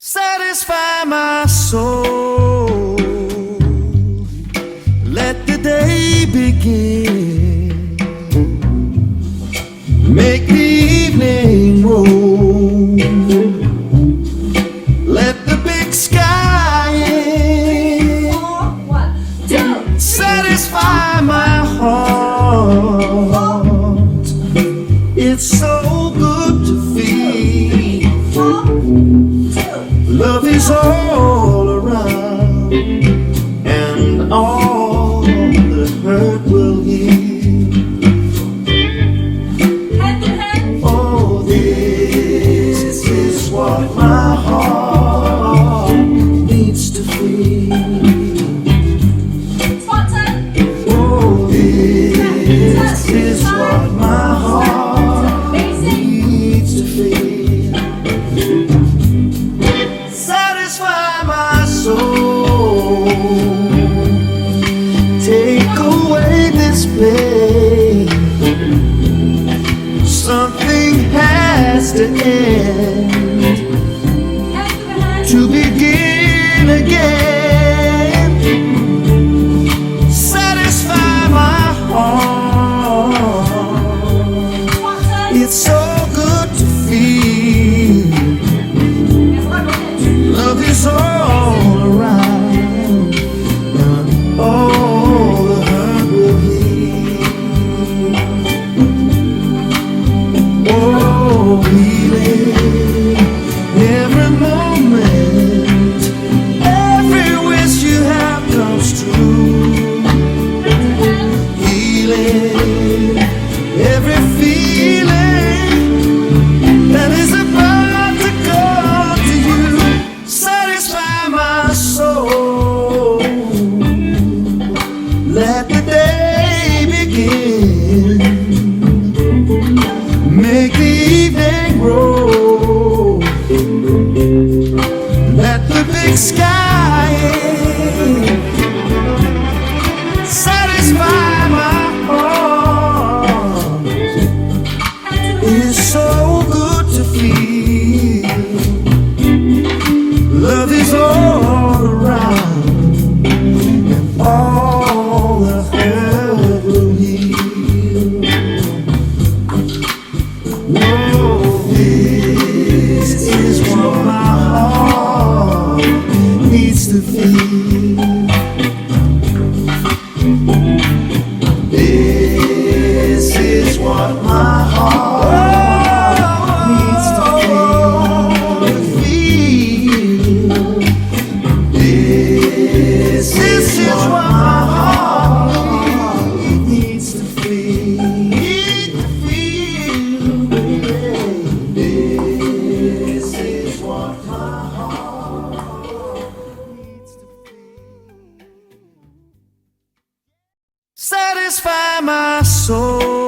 Satisfy my soul. Let the day begin. Make the evening roll. Let the big sky in. 1, 2, Satisfy my heart. It's so good to feel. 4, 2. Love is all around, and all the hurt will heal. Hand to hand. Oh, this is what my heart needs to feel. Sponsor. Oh, this is what my heart needs to feel. Satisfy my soul. Take away this pain. Something has to end Hand to hand. to begin again. Satisfy my heart. Sponsor. It's so good to feel. Love is all around, and all the hurt will heal. Oh, healing every moment, every wish you have comes true. Healing every feeling that is about to come to you. Satisfy my soul. Let the day begin. Make the evening grow. Let the big sky in. Satisfy my heart. It's so good to feel. Love is all around, and all the hurt will heal. Oh, this is what my heart needs to feel. This is what my heart needs to feel. This is what my heart needs to feel. This is what my heart needs to feel. Satisfy my soul.